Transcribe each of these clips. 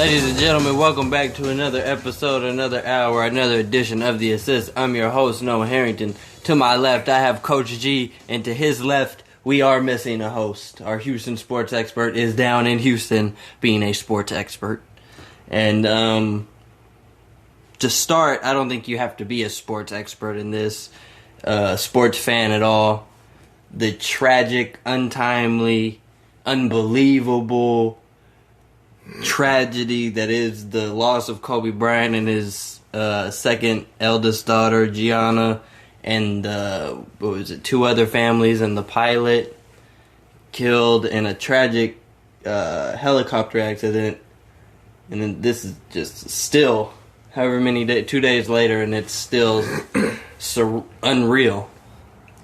Ladies and gentlemen, welcome back to another episode, another hour, another edition of The Assist. I'm your host, Noah Harrington. To my left, I have Coach G, and to his left, we are missing a host. Our Houston sports expert is down in Houston being a sports expert. And to start, I don't think you have to be a sports expert in this, sports fan at all. The tragic, untimely, unbelievable tragedy that is the loss of Kobe Bryant and his second eldest daughter, Gianna, and two other families, and the pilot killed in a tragic helicopter accident. And then this is just still, however many days, 2 days later, and it's still unreal.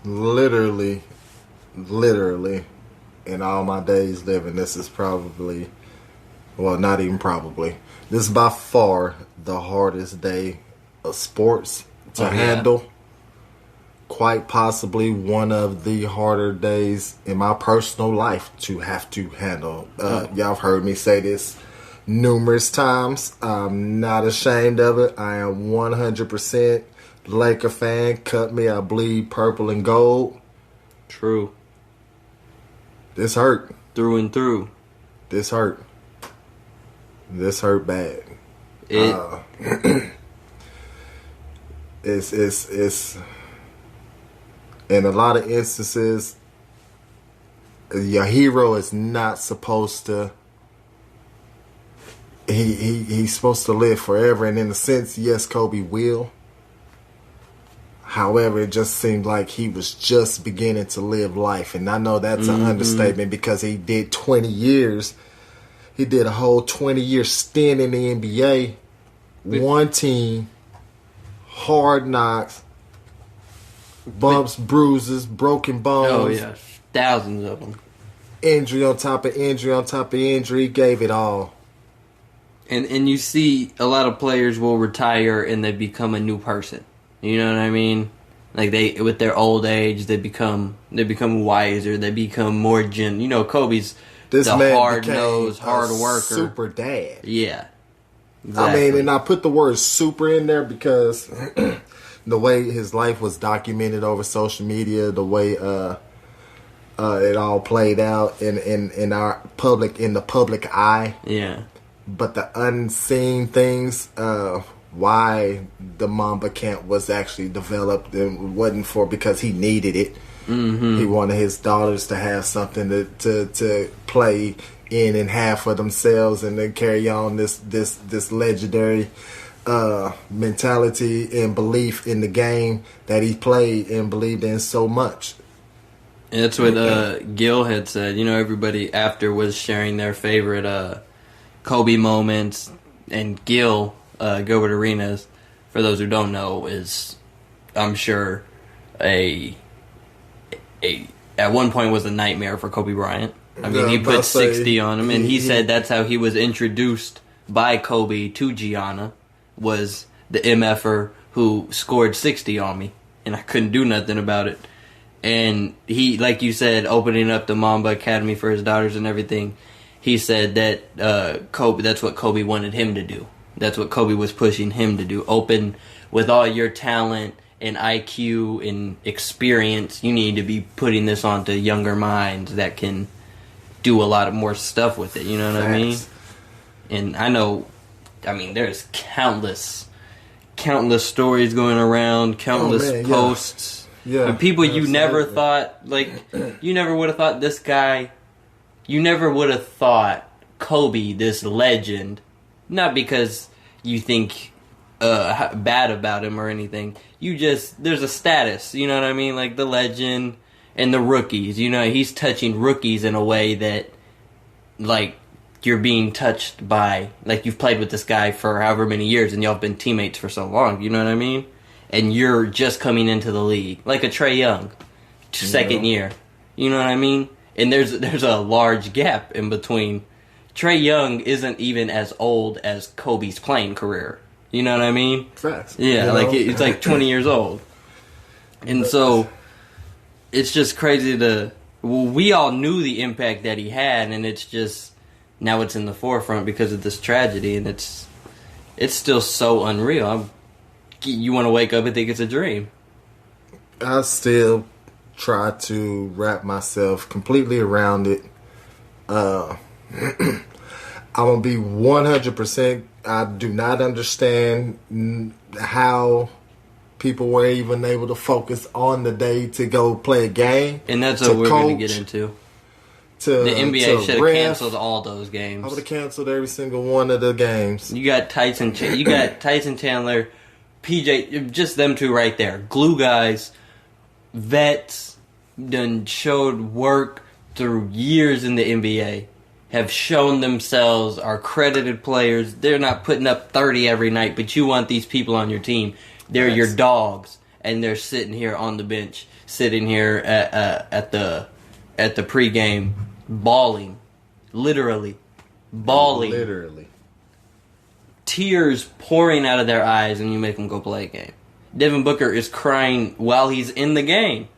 Literally, in all my days living, this is probably, well, not even probably, this is by far the hardest day of sports to handle. Quite possibly one of the harder days in my personal life to have to handle. Y'all have heard me say this numerous times. I'm not ashamed of it. I am 100% Laker fan. Cut me, I bleed purple and gold. True. This hurt. Through and through. This hurt. This hurt bad. It's in a lot of instances, your hero is not supposed to. He's supposed to live forever, and in a sense, yes, Kobe will. However, it just seemed like he was just beginning to live life, and I know that's an understatement because he did 20 years. He did a whole 20-year stint in the NBA, one team, hard knocks. Bumps, bruises, broken bones. Oh, yeah. Thousands of them. Injury on top of injury on top of injury. Gave it all. And you see a lot of players will retire and they become a new person. You know what I mean? Like they, with their old age, they become wiser. They become more Kobe's this the man hard-nosed, hard worker. Super dad. Yeah. Exactly. I mean, and I put the word super in there because the way his life was documented over social media, the way it all played out in the public eye. Yeah. But the unseen things, why the Mamba camp was actually developed and wasn't because he needed it. Mm-hmm. He wanted his daughters to have something to play in and have for themselves, and then carry on this legendary mentality and belief in the game that he played and believed in so much. And that's what Gil had said. Everybody after was sharing their favorite Kobe moments, and Gil, Gilbert Arenas, for those who don't know, is, I'm sure, at one point was a nightmare for Kobe Bryant. I mean, he put 60 on him, and he said that's how he was introduced by Kobe to Gianna, was the MFer who scored 60 on me, and I couldn't do nothing about it. And he, like you said, opening up the Mamba Academy for his daughters and everything, he said that Kobe, that's what Kobe wanted him to do. That's what Kobe was pushing him to do. Open with all your talent and IQ and experience, you need to be putting this onto younger minds that can do a lot of more stuff with it. You know what I mean? And there's countless stories going around, countless posts. Yeah. And people you never thought, you never would have thought this guy, you never would have thought Kobe, this legend, not because you think bad about him or anything. There's a status, you know what I mean? Like the legend and the rookies, he's touching rookies in a way that, like, you're being touched by, like, you've played with this guy for however many years and y'all have been teammates for so long, you know what I mean? And you're just coming into the league, like a Trae Young, second year, you know what I mean? And there's a large gap in between. Trae Young isn't even as old as Kobe's playing career. You know what I mean? Facts. Yeah, it's like 20 years old. And so it's just crazy we all knew the impact that he had, and it's just now it's in the forefront because of this tragedy, and it's still so unreal. You want to wake up and think it's a dream. I still try to wrap myself completely around it. I'm going to be 100%. I do not understand how people were even able to focus on the day to go play a game. And that's what we're going to get into. The NBA should have canceled all those games. I would have canceled every single one of the games. You got Tyson Chandler, PJ, just them two right there. Glue guys, vets, done showed work through years in the NBA. Have shown themselves, are credited players. They're not putting up 30 every night, but you want these people on your team. They're your dogs, and they're sitting here on the bench, sitting here at the pregame, bawling, literally, tears pouring out of their eyes, and you make them go play a game. Devin Booker is crying while he's in the game,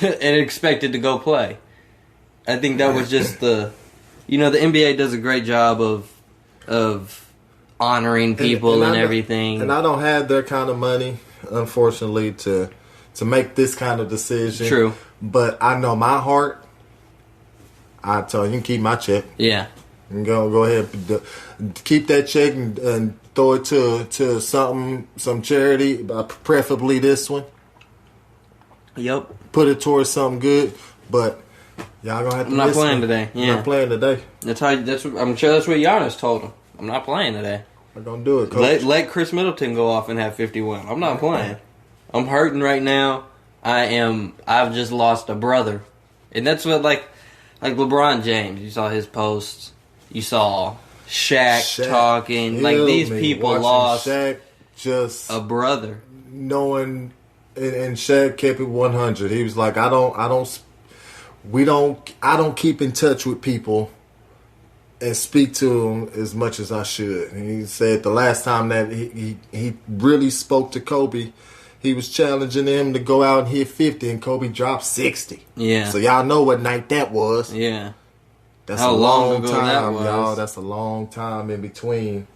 and expected to go play. I think that was just the NBA does a great job of honoring people and everything. And I don't have their kind of money, unfortunately, to make this kind of decision. True. But I know my heart. I tell you, can keep my check. Yeah. And go ahead, keep that check and throw it to some charity, preferably this one. Yep. Put it towards something good, but y'all gonna have to. I'm not playing today. Yeah. I'm not playing today. I'm sure that's what Giannis told him. I'm not playing today. I'm gonna do it, Coach. Let Chris Middleton go off and have 51. I'm not playing. I'm hurting right now. I've just lost a brother, and that's what like LeBron James. You saw his posts. You saw Shaq talking. Like these people lost Shaq just a brother. Knowing, and Shaq kept it 100. He was like, I don't keep in touch with people and speak to them as much as I should. And he said the last time that he really spoke to Kobe, he was challenging him to go out and hit 50, and Kobe dropped 60. Yeah. So y'all know what night that was. Yeah. That's a long time, y'all. That's a long time in between.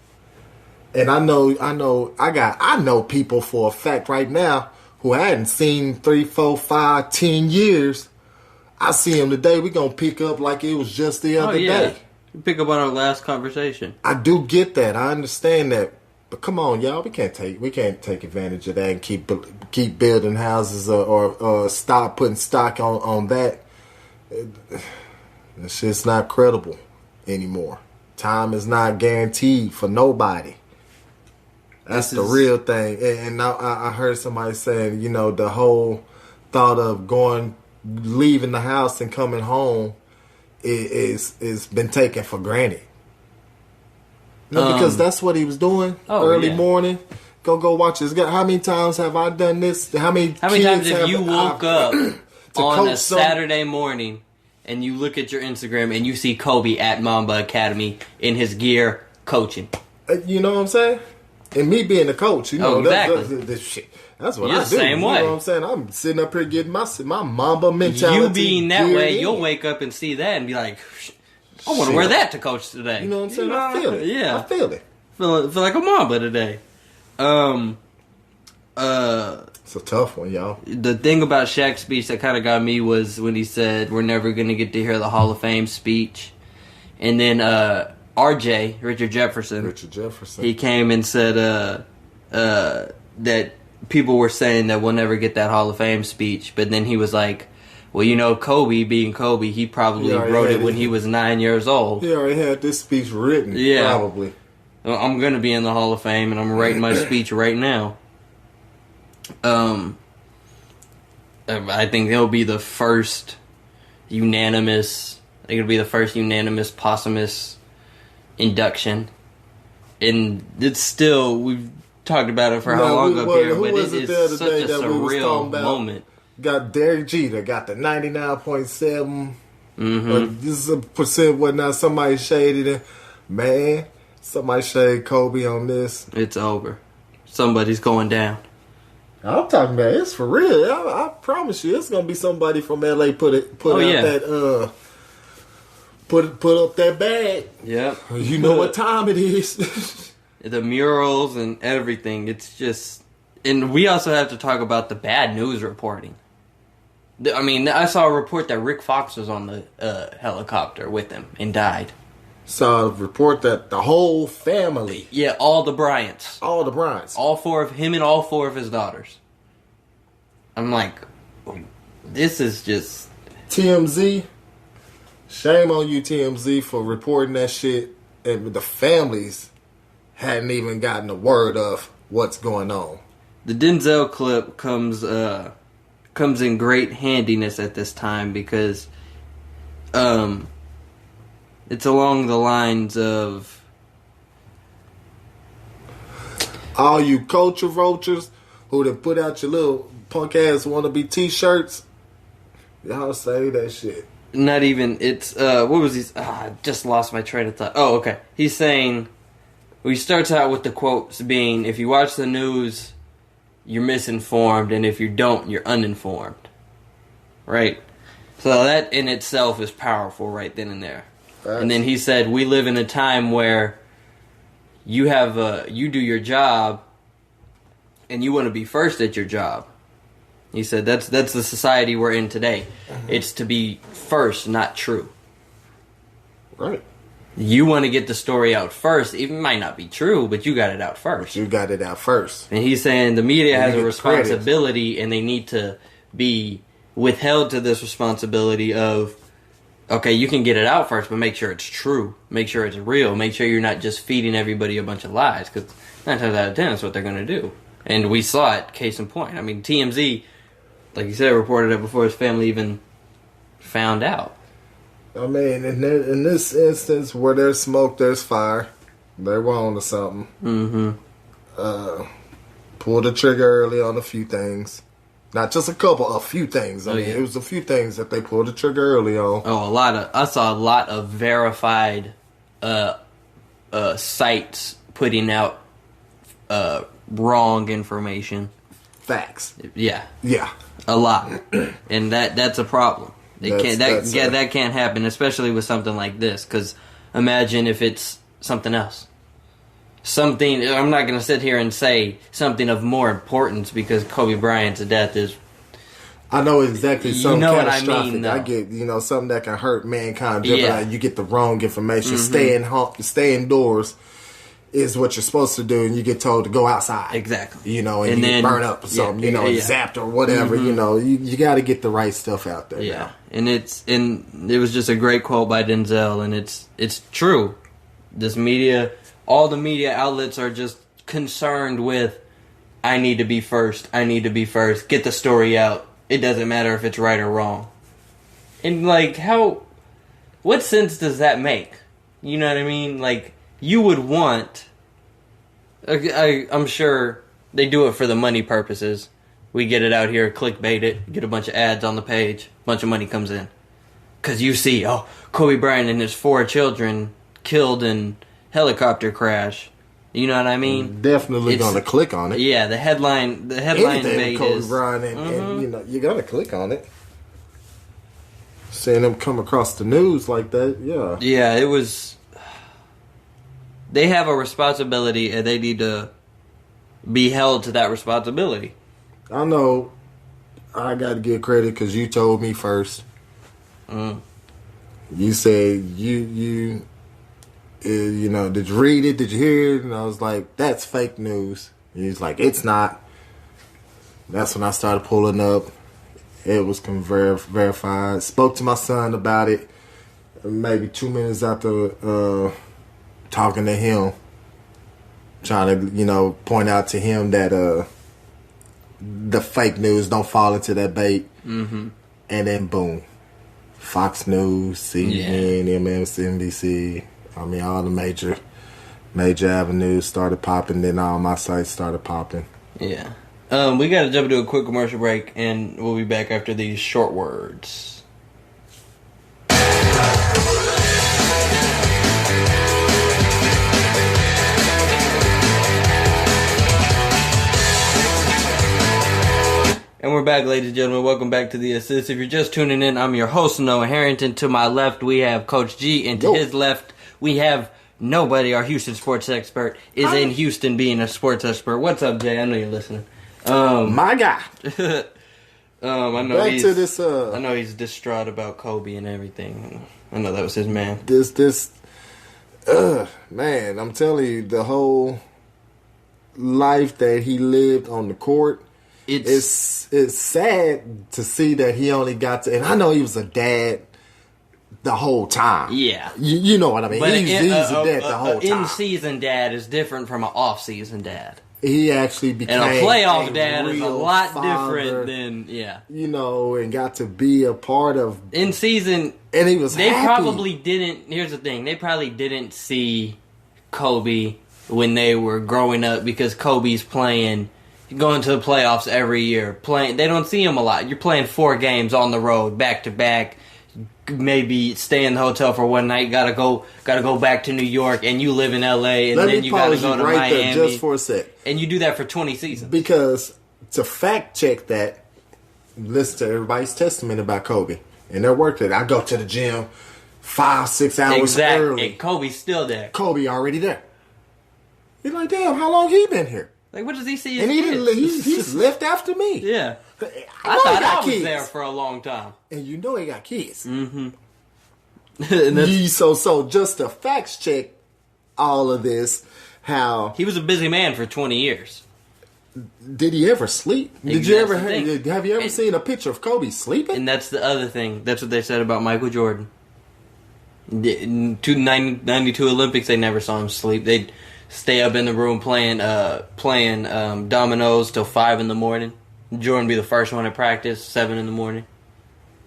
And I know people for a fact right now who I hadn't seen 3, 4, 5, 10 years. I see him today. We're going to pick up like it was just the other day. Pick up on our last conversation. I do get that. I understand that. But come on, y'all. We can't take advantage of that and keep building houses or stop putting stock on that. It's just not credible anymore. Time is not guaranteed for nobody. That's the real thing. And now I heard somebody saying, the whole thought of leaving the house and coming home is been taken for granted. No, because that's what he was doing early morning. Go watch this. How many times have I done this? How many times have you woke up on a Saturday morning and you look at your Instagram and you see Kobe at Mamba Academy in his gear coaching? You know what I'm saying? And me being a coach, exactly. That's shit. That's what You're I do. The same way. You know what I'm saying? I'm sitting up here getting my Mamba mentality. You being that way, you'll wake up and see that and be like, I want to wear that to coach today. You know what I'm saying? I feel it. Yeah. I feel it. Feel like a Mamba today. It's a tough one, y'all. The thing about Shaq's speech that kind of got me was when he said, we're never going to get to hear the Hall of Fame speech. And then RJ, Richard Jefferson, he came and said that people were saying that we'll never get that Hall of Fame speech. But then he was like, well, Kobe being Kobe, he probably wrote it when he was 9 years old. He already had this speech written, probably. I'm going to be in the Hall of Fame, and I'm writing my speech right now. I think it'll be the first unanimous posthumous induction. And it's still, we've talked about it for how long up here, but it is such a surreal moment. Got Derek Jeter, got the 99.7. This is a percent whatnot. Somebody shaded it. Man, somebody shaded Kobe on this. It's over. Somebody's going down. I'm talking about it's for real. I promise you, it's gonna be somebody from LA put out put up that bag. Yep. You know what time it is. The murals and everything. It's just... And we also have to talk about the bad news reporting. I mean, I saw a report that Rick Fox was on the helicopter with him and died. Saw a report that the whole family... Yeah, all the Bryants. All the Bryants. All four of him and all four of his daughters. I'm like, this is just... TMZ, shame on you, TMZ, for reporting that shit. And the families hadn't even gotten a word of what's going on. The Denzel clip comes in great handiness at this time because it's along the lines of all you culture vultures who done put out your little punk ass wannabe t-shirts. Y'all say that shit. Not even, it's, what was he, I just lost my train of thought. Oh, okay. He's saying, he starts out with the quotes being, if you watch the news, you're misinformed, and if you don't, you're uninformed. Right? So that in itself is powerful right then and there. That's... And then he said, we live in a time where you do your job, and you want to be first at your job. He said that's the society we're in today. It's to be first, not true. Right. You want to get the story out first. It might not be true, but you got it out first. You got it out first. And he's saying the media has a responsibility, and they need to be withheld to this responsibility of, okay, you can get it out first, but make sure it's true. Make sure it's real. Make sure you're not just feeding everybody a bunch of lies, because 9 times out of 10, that's what they're going to do. And we saw it, case in point. I mean, TMZ, like you said, reported it before his family even found out. I mean, in this instance, where there's smoke, there's fire. They were on to something. Mm-hmm. Pulled the trigger early on a few things. Not just a few things. I mean, it was a few things that they pulled the trigger early on. Oh, I saw a lot of verified sites putting out wrong information. Facts. Yeah. Yeah. A lot. And that's a problem. That can't happen, especially with something like this, because imagine if it's something else. Something, I'm not going to sit here and say something of more importance, because Kobe Bryant's death is... I know exactly something catastrophic. What I mean, I get, something that can hurt mankind. Yeah. You get the wrong information. Mm-hmm. Stay indoors is what you're supposed to do, and you get told to go outside. Exactly. And you get burnt up or something, zapped or whatever. Mm-hmm. You got to get the right stuff out there. Yeah. Now. And it was just a great quote by Denzel, and it's true. This media, all the media outlets are just concerned with, I need to be first. Get the story out. It doesn't matter if it's right or wrong. And what sense does that make? You know what I mean? Like, you would want, I'm sure they do it for the money purposes. We get it out here, clickbait it, get a bunch of ads on the page, a bunch of money comes in. Because you see, Kobe Bryant and his 4 children killed in helicopter crash. You know what I mean? Definitely going to click on it. Yeah, the headline made Kobe is... Bryant and you're going to click on it. Seeing them come across the news like that, yeah. Yeah, it was... They have a responsibility, and they need to be held to that responsibility. I know I got to give credit because you told me first. You said you did you read it? Did you hear it? And I was like, that's fake news. And he's like, it's not. That's when I started pulling up. It was verified. Spoke to my son about it maybe 2 minutes after talking to him. Trying to, point out to him that the fake news, don't fall into that bait. Mm-hmm. And then boom. Fox News, CNN, MSNBC. I mean, all the major avenues started popping. Then all my sites started popping. Yeah. We got to jump into a quick commercial break, and we'll be back after these short words. And we're back, ladies and gentlemen. Welcome back to The Assist. If you're just tuning in, I'm your host, Noah Harrington. To my left, we have Coach G. And to his left, we have nobody. Our Houston sports expert is in Houston being a sports expert. What's up, Jay? I know you're listening. My guy. I know back to this. I know he's distraught about Kobe and everything. I know that was his man. Man, I'm telling you, the whole life that he lived on the court, it's sad to see that he only got to, and I know he was a dad the whole time. Yeah. You know what I mean? But he's a dad the whole time. In-season dad is different from an off-season dad. He actually became and a playoff dad is a real lot father, different than, yeah. You know, and got to be a part of... In season... And he was They happy. probably didn't... Here's the thing. They probably didn't see Kobe when they were growing up because Kobe's going to the playoffs every year. They don't see him a lot. You're playing 4 games on the road, back-to-back. Maybe stay in the hotel for one night. Gotta go back to New York, and you live in LA, and then you gotta go to Miami. There just for a sec, and you do that for 20 seasons. Because to fact check that, listen to everybody's testament about Kobe and their work that I go to the gym 5-6 hours early. And Kobe's still there. Kobe already there. You're like, damn, how long he been here? Like, what does he see? And he's left after me. Yeah. I thought I was there for a long time. And you know he got kids. Mm-hmm. So just to fact check all of this, how... He was a busy man for 20 years. Did he ever sleep? Have you ever seen a picture of Kobe sleeping? And that's the other thing. That's what they said about Michael Jordan. In 92 Olympics, they never saw him sleep. They'd stay up in the room playing dominoes till 5 in the morning. Jordan be the first one at practice, 7 in the morning.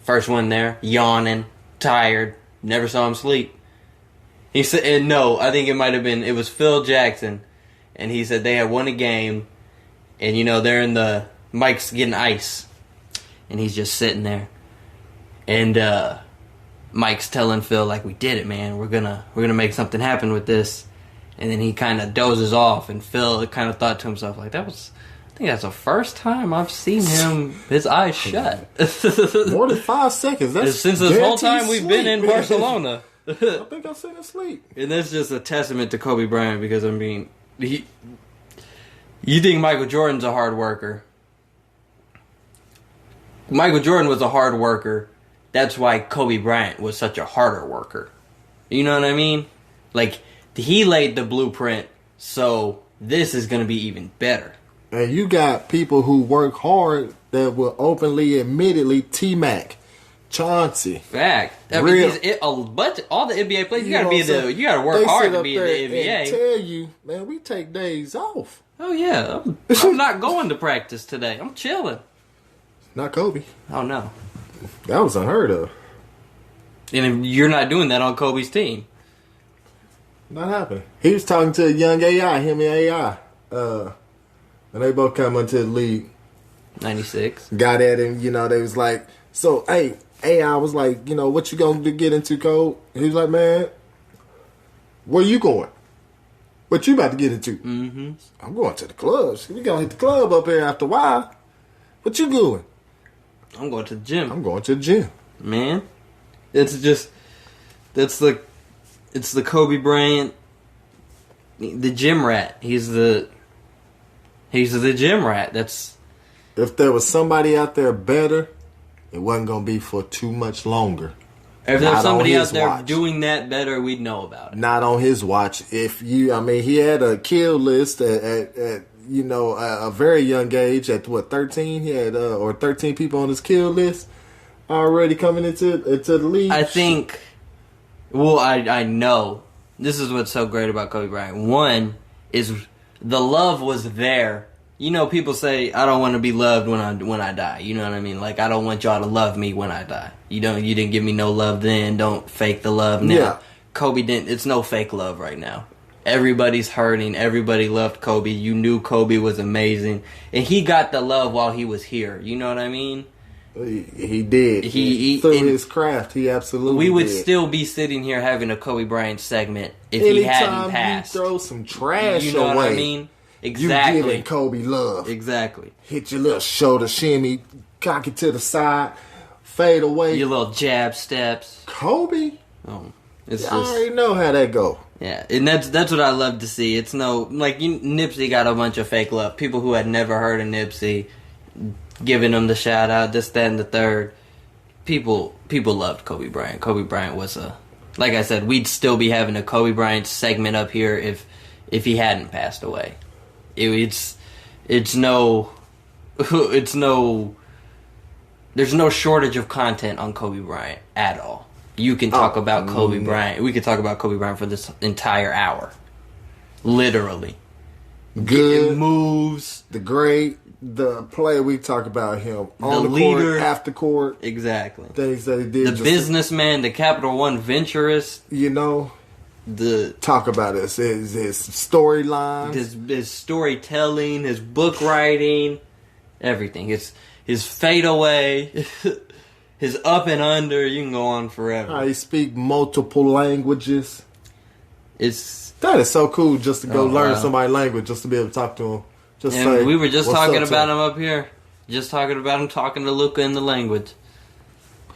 First one there, yawning, tired. Never saw him sleep. He said, and no, I think it was Phil Jackson, and he said they had won a game, and they're in the Mike's getting ice, and he's just sitting there, and Mike's telling Phil like, we did it, man. We're gonna make something happen with this, and then he kind of dozes off, and Phil kind of thought to himself like, I think that's the first time I've seen his eyes shut. More than 5 seconds. That's since this whole time we've been in Barcelona. I think I've seen him sleep. And that's just a testament to Kobe Bryant because, you think Michael Jordan's a hard worker. Michael Jordan was a hard worker. That's why Kobe Bryant was such a harder worker. You know what I mean? Like, he laid the blueprint, so this is going to be even better. And you got people who work hard that will openly, admittedly, T-Mac, Chauncey. Fact. I mean, all the NBA players, you gotta work hard to be in the NBA. And tell you, man, we take days off. Oh yeah, I'm not going to practice today. I'm chilling. Not Kobe. Oh no, that was unheard of. And you're not doing that on Kobe's team. Not happening. He was talking to a young AI, him and AI. And they both come into the league. 96. Got at him, they was like, so, hey, AI was like, what you going to get into, Cole? He was like, man, where you going? What you about to get into? Mm-hmm. I'm going to the clubs. We going to hit the club up here after a while. What you doing? I'm going to the gym. I'm going to the gym. Man, it's the Kobe Bryant, the gym rat. He's the gym rat. If there was somebody out there better, it wasn't going to be for too much longer. If there's somebody out there doing that better, we'd know about it. Not on his watch. He had a kill list at a very young age. At 13? He had 13 people on his kill list already coming into the league. I think. Well, I know. This is what's so great about Kobe Bryant. One is the love was there. People say, I don't want to be loved when I die. You know what I mean? Like, I don't want y'all to love me when I die. You didn't give me no love then. Don't fake the love now. Yeah. Kobe didn't. It's no fake love right now. Everybody's hurting. Everybody loved Kobe. You knew Kobe was amazing. And he got the love while he was here. You know what I mean? He did. Through his craft, he absolutely We would did. still be sitting here having a Kobe Bryant segment if he hadn't passed. You throw some trash you know away. what I mean? Exactly. You giving Kobe love. Exactly. Hit your little shoulder shimmy, cock it to the side, fade away. Your little jab steps. Kobe? Oh, I already know how that go. Yeah, and that's what I love to see. It's Nipsey got a bunch of fake love. People who had never heard of Nipsey giving him the shout out, this, that, and the third. People loved Kobe Bryant. Kobe Bryant was like I said, we'd still be having a Kobe Bryant segment up here if he hadn't passed away. There's no shortage of content on Kobe Bryant at all. You can talk about Kobe Bryant. We could talk about Kobe Bryant for this entire hour. Literally. Good moves. The great, the play we talk about him. On the leader. Court, after court. Exactly. Things that he did. The businessman, the Capital One venturist. You know. Talk about his storyline. His storytelling, his book writing, everything. His fadeaway. His up and under, you can go on forever. How he speak multiple languages. That is so cool just to go learn somebody's language, just to be able to talk to him. We were just talking about him up here. Just talking about him talking to Luka in the language.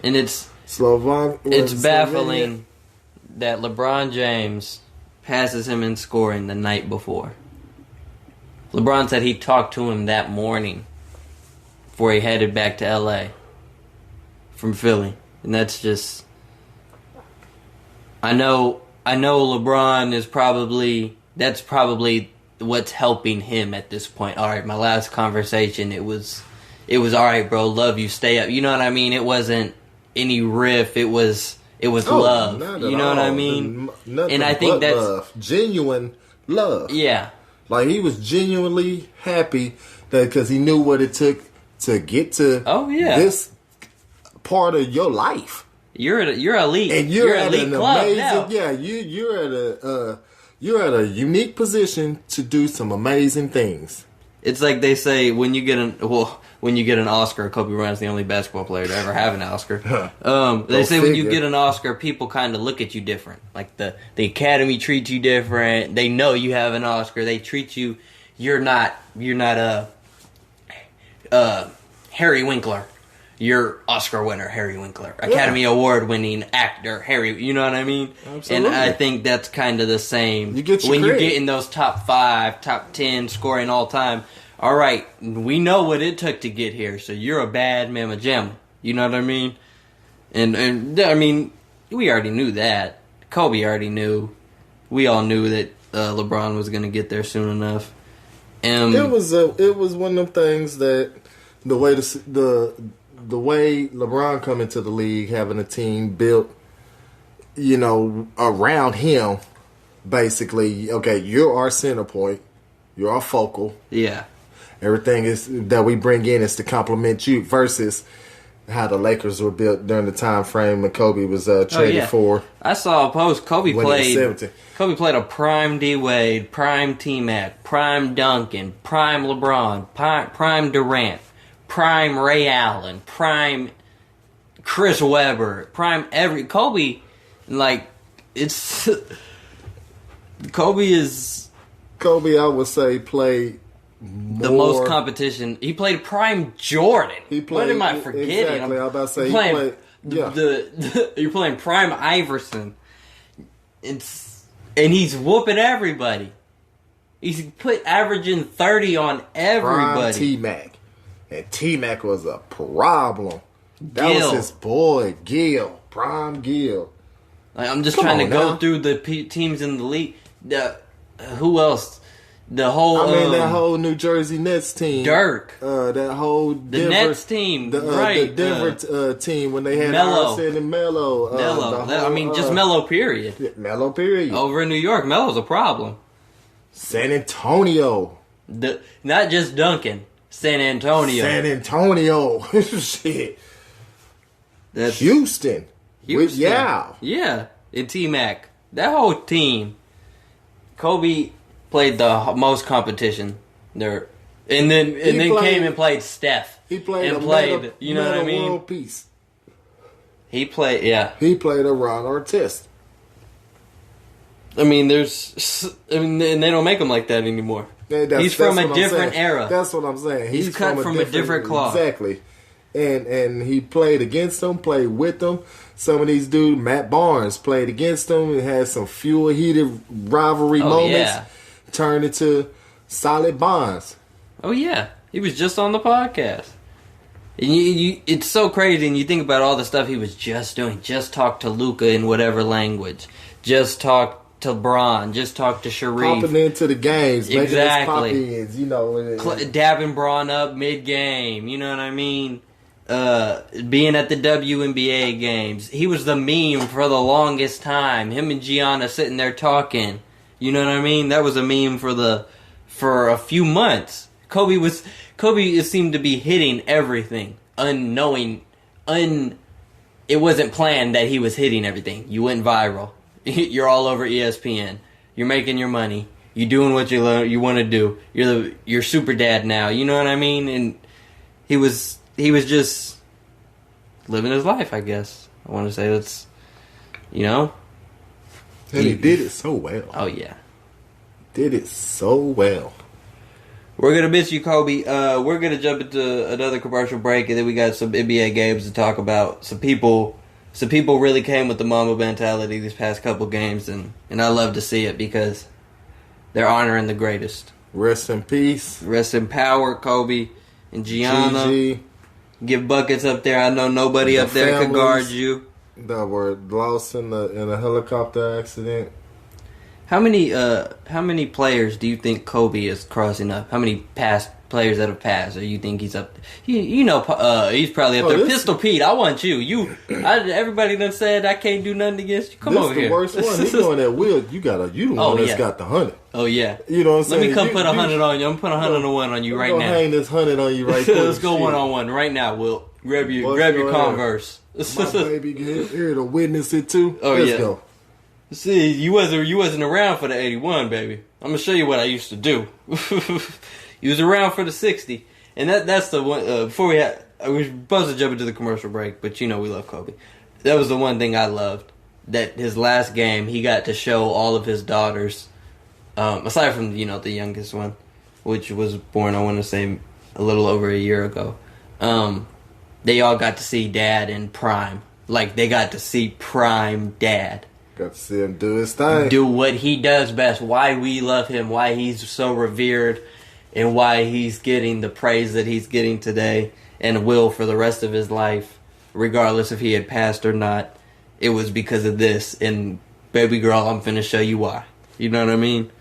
And it's baffling that LeBron James passes him in scoring the night before. LeBron said he talked to him that morning before he headed back to LA. From Philly, and that's just. I know LeBron is probably what's helping him at this point. All right, my last conversation, it was all right, bro. Love you, stay up. You know what I mean? It wasn't any riff. It was love. You know what I mean? And I think that's love. Genuine love. Yeah, like he was genuinely happy that because he knew what it took to get to. This part of your life. You're elite, and you're at elite an club amazing. now. Yeah, you're at a unique position to do some amazing things. It's like they say when you get an Oscar, Kobe Bryant's the only basketball player to ever have an Oscar. They say when you get an Oscar, people kind of look at you different. Like the Academy treats you different. They know you have an Oscar. They treat you. You're not Harry Winkler. You're Oscar winner, Harry Winkler. Academy Award winning actor, Harry. You know what I mean? Absolutely. And I think that's kind of the same. You get when you get in those top 5, top 10 scoring all time. All right, we know what it took to get here, so you're a bad mamma jamma. You know what I mean? And I mean, we already knew that. Kobe already knew. We all knew that LeBron was going to get there soon enough. It was one of them things that the way LeBron come into the league, having a team built, around him, basically, okay, you're our center point, you're our focal. Yeah. Everything is that we bring in is to complement you versus how the Lakers were built during the time frame when Kobe was traded for. I saw a post. Kobe played a prime D Wade, prime T Mac, prime Duncan, prime LeBron, prime Durant, prime Ray Allen, prime Chris Webber, prime Kobe. Like it's Kobe, I would say, played the most competition. He played prime Jordan. What am I forgetting? Exactly. I was about to say you're playing prime Iverson. And he's whooping everybody. He's averaging 30 on everybody. Prime T-Mac. And T-Mac was a problem. That was his boy, Gil. Prime Gil. Like, I'm just trying to go through the teams in the league. Who else? That whole New Jersey Nets team. Dirk. That whole the Nets team. The Denver team when they had Melo. Arson and Melo. Just Melo, period. Yeah, Melo, period. Over in New York, Melo's a problem. San Antonio. Not just Duncan. San Antonio. Shit. That's Houston. With Yao. Yeah. And T-Mac. That whole team. Kobe played the most competition there, and then came and played Steph. He played you know what I mean? World Peace. He played He played a Ron Artest. I mean, and they don't make them like that anymore. He's from a different era. That's what I'm saying. He's cut from a different cloth. Exactly. And he played against them, played with them. Some of these dudes, Matt Barnes, played against them and had some few heated rivalry moments. Yeah. Turned into solid bonds. Oh, yeah. He was just on the podcast. And it's so crazy, and you think about all the stuff he was just doing. Just talk to Luka in whatever language. Just talk to Bron. Just talk to Sharif. Popping into the games. Exactly. Pop-ins, you know. Dabbing Bron up mid-game. You know what I mean? Being at the WNBA games. He was the meme for the longest time. Him and Gianna sitting there talking. You know what I mean? That was a meme for a few months. Kobe seemed to be hitting everything, it wasn't planned that he was hitting everything. You went viral. You're all over ESPN. You're making your money. You're doing what you want to do. You're super dad now. You know what I mean? And he was just living his life, I guess. I want to say that's, you know. And he did it so well. Oh, yeah. Did it so well. We're going to miss you, Kobe. We're going to jump into another commercial break, and then we got some NBA games to talk about. Some people really came with the Mamba mentality these past couple games, and I love to see it because they're honoring the greatest. Rest in peace. Rest in power, Kobe and Gianna. Gigi. Give buckets up there. I know nobody up there could guard you. That were lost in a helicopter accident. How many players do you think Kobe is crossing up? How many past players that have passed, or you think he's up? He's probably up there. Pistol Pete, I want you. Everybody done said I can't do nothing against you. Come over here. This the worst one. He's doing that will. You the one that's got the 100. Oh yeah. You know what I'm saying? Let me come put 100 on you. I'm putting 101 on you right now. Hang this 100 on you right there. Let's go 1-on-1 right now. Will grab your Converse. My baby here to witness it too. Oh Let's go. See, you wasn't around for the 81, baby. I'm gonna show you what I used to do. You was around for the 60, and that's the one. Before we were supposed to jump into the commercial break, but you know we love Kobe. That was the one thing I loved. That his last game, he got to show all of his daughters, aside from the youngest one, which was born I want to say a little over a year ago. They all got to see Dad in prime. Like they got to see prime Dad. Got to see him do his thing. Do what he does best. Why we love him. Why he's so revered. And why he's getting the praise that he's getting today. And will for the rest of his life. Regardless if he had passed or not. It was because of this. And baby girl, I'm finna show you why. You know what I mean?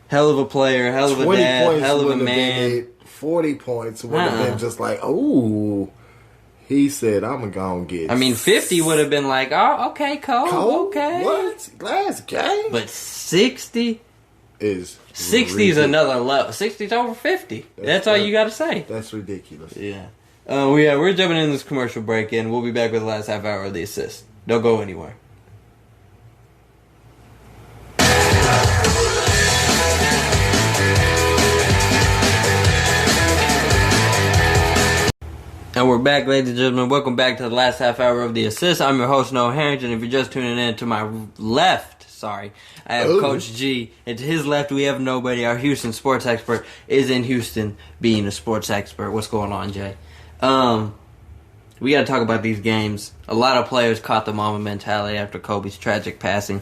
Hell of a player. Hell of a dad. Hell of a man. 40 points would have been just like, ooh. He said, I'm going to get... 50 would have been like, oh, okay, Cole, okay. What? Last game? But 60? Is 60 is another level. 60's over 50. That's all you got to say. That's ridiculous. Yeah. We're jumping in this commercial break, and we'll be back with the last half hour of the assist. Don't go anywhere. And we're back, ladies and gentlemen. Welcome back to the last half hour of The Assist. I'm your host, Noah Harrington. If you're just tuning in, to my left, I have Coach G. And to his left, we have nobody. Our Houston sports expert is in Houston being a sports expert. What's going on, Jay? We got to talk about these games. A lot of players caught the Mamba mentality after Kobe's tragic passing.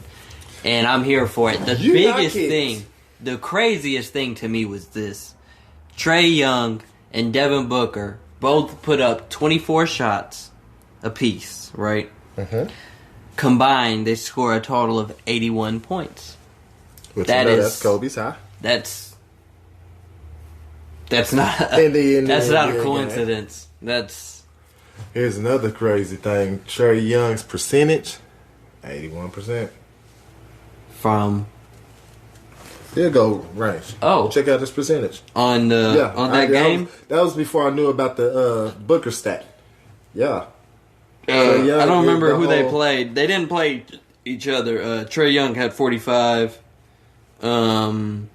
And I'm here for it. The biggest thing, the craziest thing to me was this. Trae Young and Devin Booker both put up 24 shots apiece, right? Mm-hmm. Combined, they score a total of 81 points. Which that's Kobe's high. That's not a coincidence. Game. Here's another crazy thing. Trae Young's percentage, 81%. From field goal range. Oh, check out his percentage on that game. That was before I knew about the Booker stat. Yeah. I don't remember who they played. They didn't play each other. Trae Young had 45, and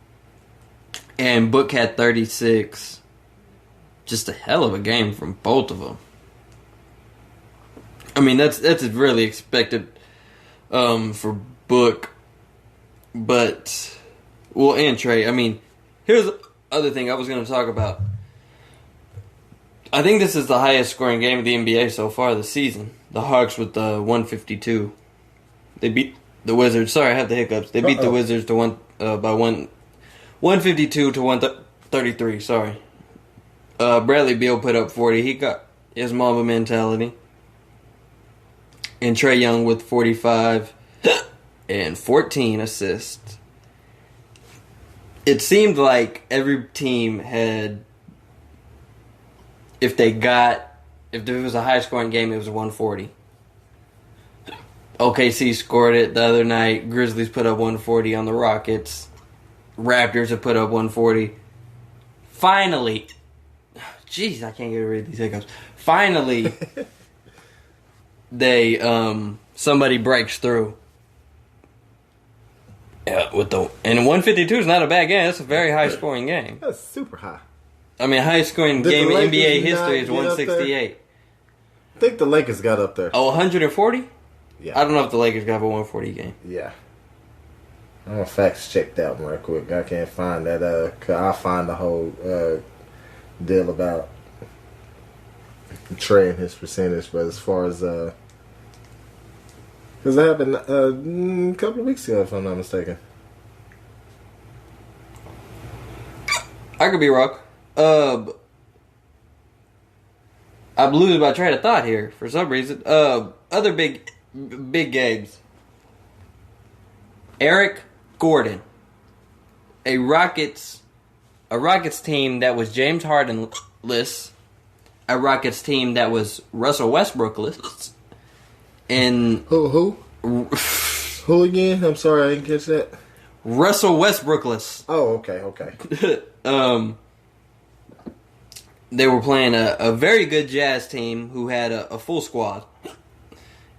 Book had 36. Just a hell of a game from both of them. I mean, that's really expected for Book, but and Trae. I mean, Here's the other thing I was going to talk about. I think this is the highest scoring game of the NBA so far this season. The Hawks with the 152. They beat the Wizards. Sorry, I have the hiccups. They beat the Wizards to 152 to 133. Sorry. Bradley Beal put up 40. He got his Mamba mentality. And Trae Young with 45 and 14 assists. It seemed like every team had, if it was a high scoring game, it was 140. OKC scored it the other night. Grizzlies put up 140 on the Rockets. Raptors have put up 140. Finally, jeez, I can't get rid of these hiccups. Finally, somebody breaks through. Yeah, and 152 is not a bad game. That's a very high scoring game. That's super high. I mean, highest scoring game in NBA history is 168. I think the Lakers got up there. Oh, 140? Yeah. I don't know if the Lakers got a 140 game. Yeah. I'm gonna fact check that one real quick. I can't find that. Cause I'll find the whole deal about Trey and his percentage. But as far as because that happened a couple of weeks ago, if I'm not mistaken. I could be wrong. I'm losing my train of thought here for some reason. Other big games. Eric Gordon, a Rockets team that was James Harden-less, a Rockets team that was Russell Westbrook-less, and who again? I'm sorry, I didn't catch that. Russell Westbrook-less. Oh, okay. They were playing a very good Jazz team who had a full squad.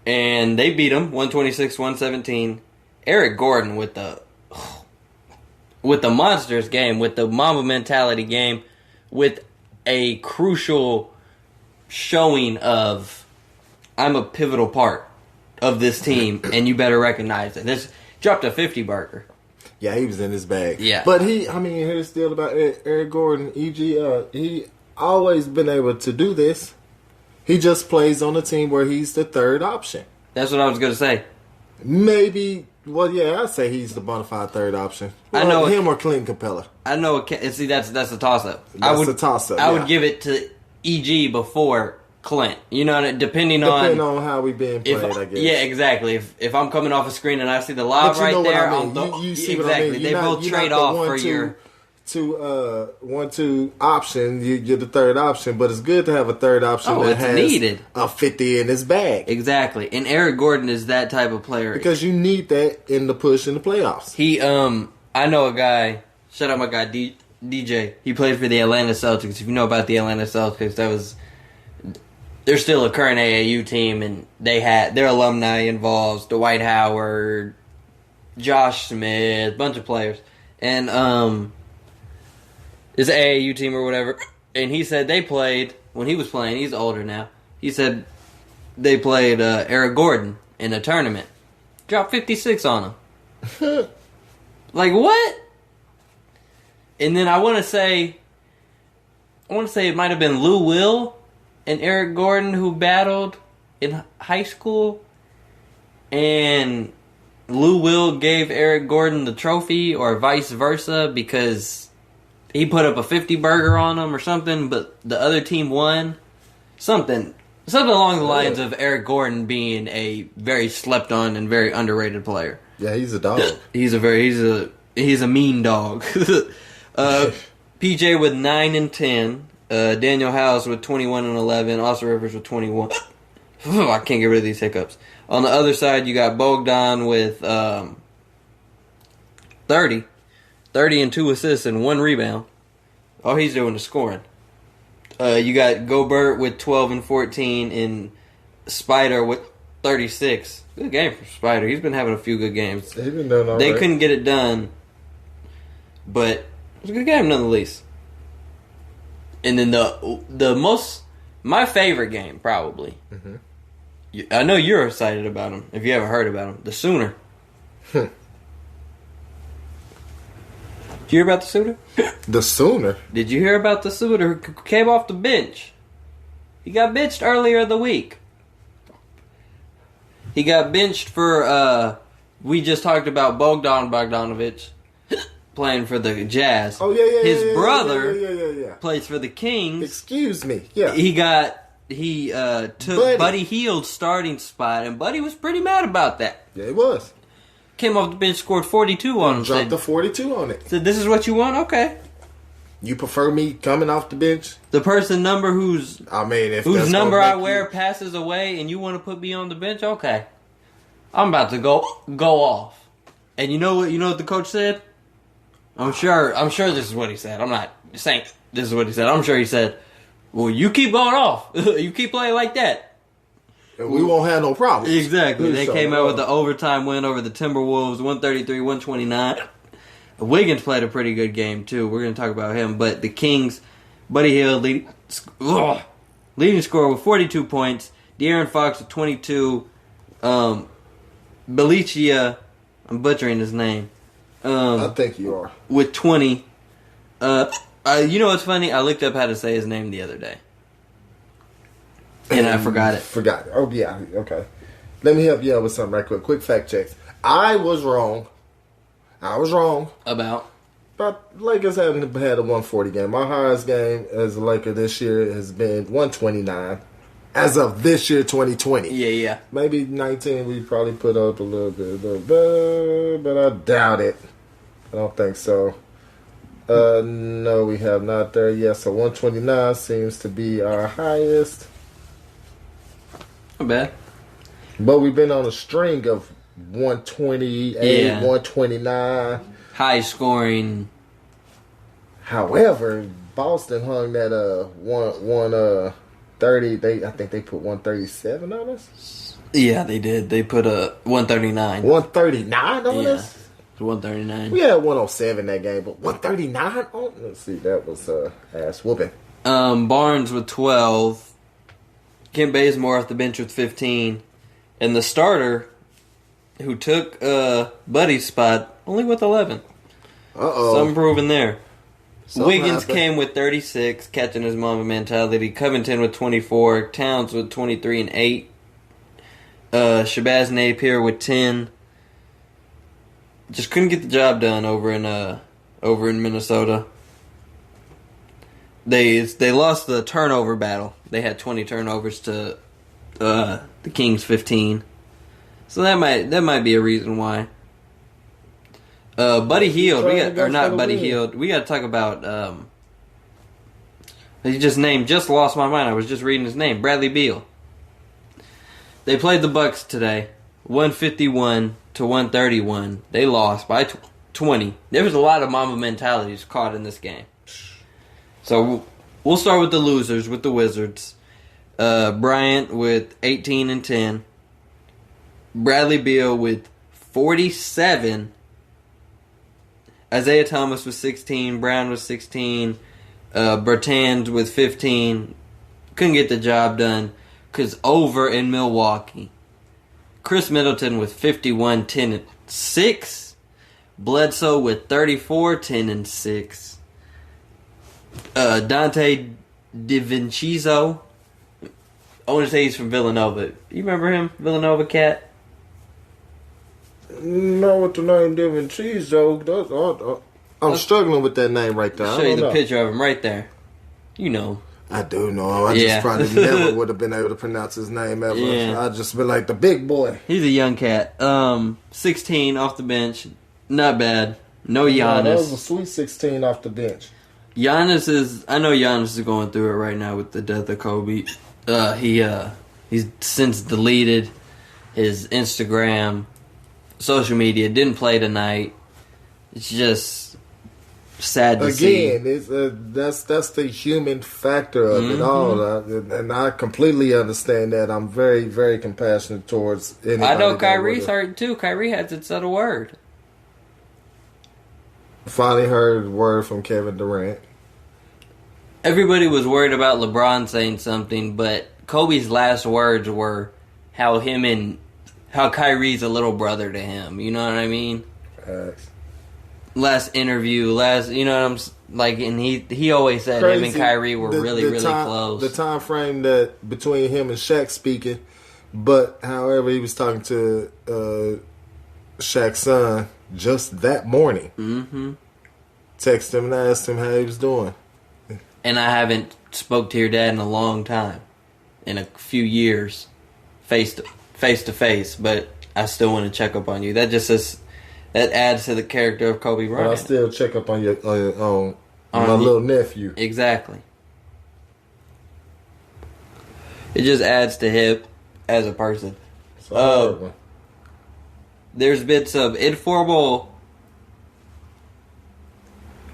And they beat them 126-117. Eric Gordon with the Monsters game, with the Mamba mentality game, with a crucial showing of I'm a pivotal part of this team and you better recognize it. This dropped a 50 burger. Yeah, he was in his bag. Yeah. But here's the deal about Eric Gordon, he always been able to do this. He just plays on a team where he's the third option. That's what I was going to say. Maybe, well, yeah, I'd say he's the bona fide third option. Well, I know him or Clinton Capella. I know. See, that's a toss-up. That's a toss-up, I would give it to EG before Clint. You know, depending on how we been played, I guess. Yeah, exactly. If I'm coming off a screen and I see the lob right there, I mean. You see exactly. What I mean. They both trade off for your 1-2 option. You're the third option, but it's good to have a third option that has needed. A 50 in his bag. Exactly, and Eric Gordon is that type of player because you need that in the push in the playoffs. He I know a guy. Shout out my guy DJ. He played for the Atlanta Celtics. If you know about the Atlanta Celtics, they're still a current AAU team, and they had their alumni involves Dwight Howard, Josh Smith, a bunch of players, and it's an AAU team or whatever. And he said they played when he was playing. He's older now. He said they played Eric Gordon in a tournament, dropped 56 on him. Like what? And then I want to say it might have been Lou Will and Eric Gordon who battled in high school, and Lou Will gave Eric Gordon the trophy or vice versa because he put up a 50 burger on him or something, but the other team won. Something along the lines of Eric Gordon being a very slept on and very underrated player. Yeah, he's a dog. he's a mean dog. PJ with 9 and 10. Daniel House with 21 and 11. Austin Rivers with 21. I can't get rid of these hiccups. On the other side, you got Bogdan with 30 and 2 assists and 1 rebound. All he's doing is scoring. You got Gobert with 12 and 14 and Spider with 36. Good game for Spider. He's been having a few good games. He's been doing all They right. couldn't get it done, but it was a good game nonetheless. And then my favorite game probably. Mm-hmm. I know you're excited about him. If you haven't heard about him, the Sooner. Did you hear about the Sooner? The Sooner? Did you hear about the Sooner who came off the bench? He got benched earlier in the week. He got benched for, we just talked about Bogdanovich playing for the Jazz. Oh, yeah. His brother plays for the Kings. Excuse me. Yeah. He took Buddy Hield's starting spot, and Buddy was pretty mad about that. Yeah, he was. Came off the bench, scored 42 on him. Dropped the 42 on it. Said, this is what you want? Okay. You prefer me coming off the bench? The person number whose number I wear passes away, and you want to put me on the bench? Okay. I'm about to go off. And you know what the coach said? I'm sure this is what he said. I'm not saying this is what he said. I'm sure he said, well, you keep going off. You keep playing like that. And we won't have no problems. Exactly. They came out with the overtime win over the Timberwolves, 133-129. Wiggins played a pretty good game, too. We're going to talk about him. But the Kings, Buddy Hield leading scorer with 42 points. De'Aaron Fox with 22. Belicia, I'm butchering his name. I think you are. With 20. You know what's funny? I looked up how to say his name the other day. And I forgot it. Oh, yeah. Okay. Let me help you out with something right quick. Quick fact checks. I was wrong. About Lakers haven't had a 140 game. My highest game as a Laker this year has been 129. As of this year, 2020. Yeah. Maybe 19 we probably put up a little bit, but I doubt it. I don't think so. No, we have not there yet. So 129 seems to be our highest. Not bad. But we've been on a string of 128, 129. High scoring. However, Boston hung that 130. I think they put 137 on us. Yeah, they did. They put a 139. 139 on us? 139. We had 107 that game, but 139 on? Let's see, that was ass whooping. Barnes with 12. Kent Bazemore off the bench with 15. And the starter, who took Buddy's spot, only with 11. Some proven there. Wiggins came with 36, catching his mama mentality. Covington with 24. Towns with 23 and 8. Shabazz Napier with 10. Just couldn't get the job done over in Minnesota. They lost the turnover battle. They had 20 turnovers to the Kings 15. So that might be a reason why. Buddy Hield, Buddy Hield. We got to talk about. He just lost my mind. I was just reading his name, Bradley Beal. They played the Bucks today, 151-131. They lost by 20. There was a lot of Mamba mentalities caught in this game. So we'll start with the losers, with the Wizards. Bryant with 18 and 10. Bradley Beal with 47. Isaiah Thomas with 16. Brown with 16. Bertans with 15. Couldn't get the job done because over in Milwaukee. Chris Middleton with 51, 10 and 6. Bledsoe with 34, 10 and 6. Dante DiVincenzo. I want to say he's from Villanova. You remember him? Villanova cat? No, with the name DiVincenzo. I'm struggling with that name right there. I'll show you the picture of him right there. You know. I do know. I just probably never would have been able to pronounce his name ever. Yeah. I'd just be like the big boy. He's a young cat. 16 off the bench. Not bad. No Giannis. That was a sweet 16 off the bench. I know Giannis is going through it right now with the death of Kobe. He's since deleted his Instagram, social media. Didn't play tonight. It's just sad to see. Again, that's the human factor of it all, and I completely understand that. I'm very, very compassionate towards anybody. I know Kyrie's hurt too. Kyrie hasn't said a word. Finally heard word from Kevin Durant. Everybody was worried about LeBron saying something, but Kobe's last words were how Kyrie's a little brother to him. You know what I mean? interview, you know what I'm like, and he always said him and Kyrie were really close. The time frame that between him and Shaq speaking, but however he was talking to Shaq's son just that morning. Mm-hmm. Texted him and asked him how he was doing. And I haven't spoke to your dad in a long time, in a few years, face to face, but I still want to check up on you. That just says that adds to the character of Kobe Bryant. But I still check up on my little nephew. Exactly. It just adds to him as a person. There's been some informal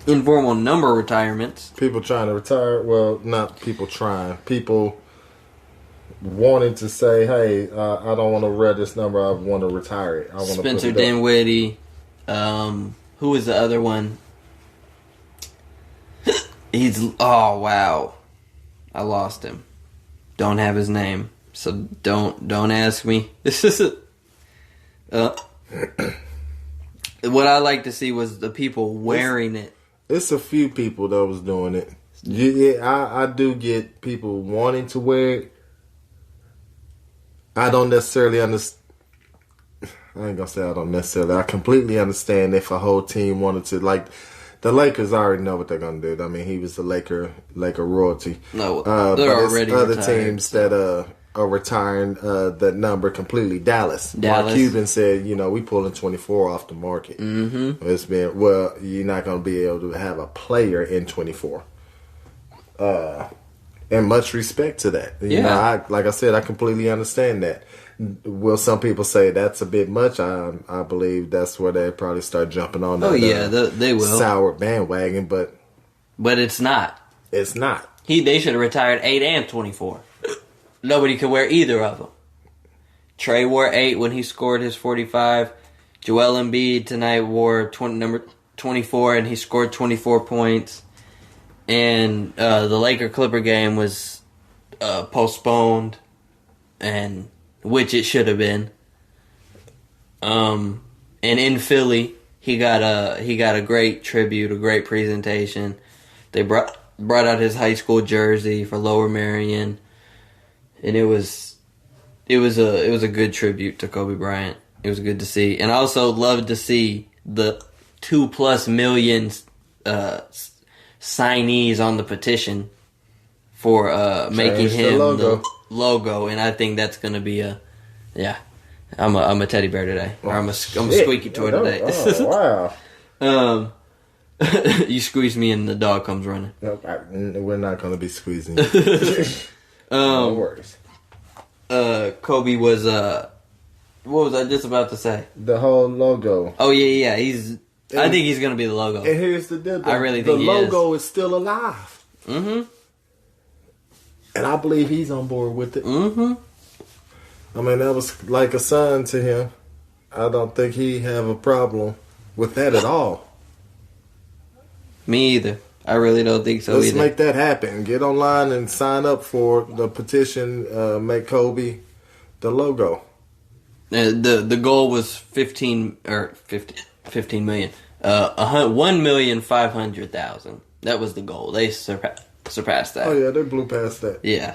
number retirements. People trying to retire. Well, not people trying. People wanting to say, "Hey, I don't want to read this number. I want to retire it. I want Spencer Dinwiddie. Who is the other one? Oh wow, I lost him. Don't have his name, so don't ask me. This is what I like to see was the people wearing it. It's a few people that was doing it. Yeah, I do get people wanting to wear it. I don't necessarily understand. I ain't gonna say I don't necessarily. I completely understand if a whole team wanted to. Like, the Lakers already know what they're gonna do. I mean, he was the Laker royalty. No, they're already other retired, teams that are retiring that number completely. Dallas. Mark Cuban said, we pulling 24 off the market. Mm-hmm. It's been, you're not going to be able to have a player in 24. And much respect to that. Like I said, I completely understand that. Will some people say that's a bit much? I believe that's where they probably start jumping on that. They will. Sour bandwagon, but it's not. It's not. They should have retired 8 and 24. Nobody could wear either of them. Trey wore 8 when he scored his 45. Joel Embiid tonight wore number 24 and he scored 24 points. And the Laker-Clipper game was postponed, and which it should have been. And in Philly, he got a great tribute, a great presentation. They brought out his high school jersey for Lower Merion. And it was a good tribute to Kobe Bryant. It was good to see, and I also loved to see the 2+ million signees on the petition for making him the logo. And I think that's going to be I'm a teddy bear today, or I'm a squeaky toy today. Oh, wow. You squeeze me and the dog comes running. Nope, we're not going to be squeezing you. No worries. Kobe was what was I just about to say? The whole logo. Oh yeah. I think he's gonna be the logo. And here's the deal. I really think the logo is still alive. Mm-hmm. And I believe he's on board with it. Mm-hmm. I mean, that was like a son to him. I don't think he have a problem with that at all. Me either. I really don't think so. Let's make that happen. Get online and sign up for the petition. Make Kobe the logo. The goal was 15 million. 1,500,000. That was the goal. They surpassed that. Oh yeah, they blew past that. Yeah,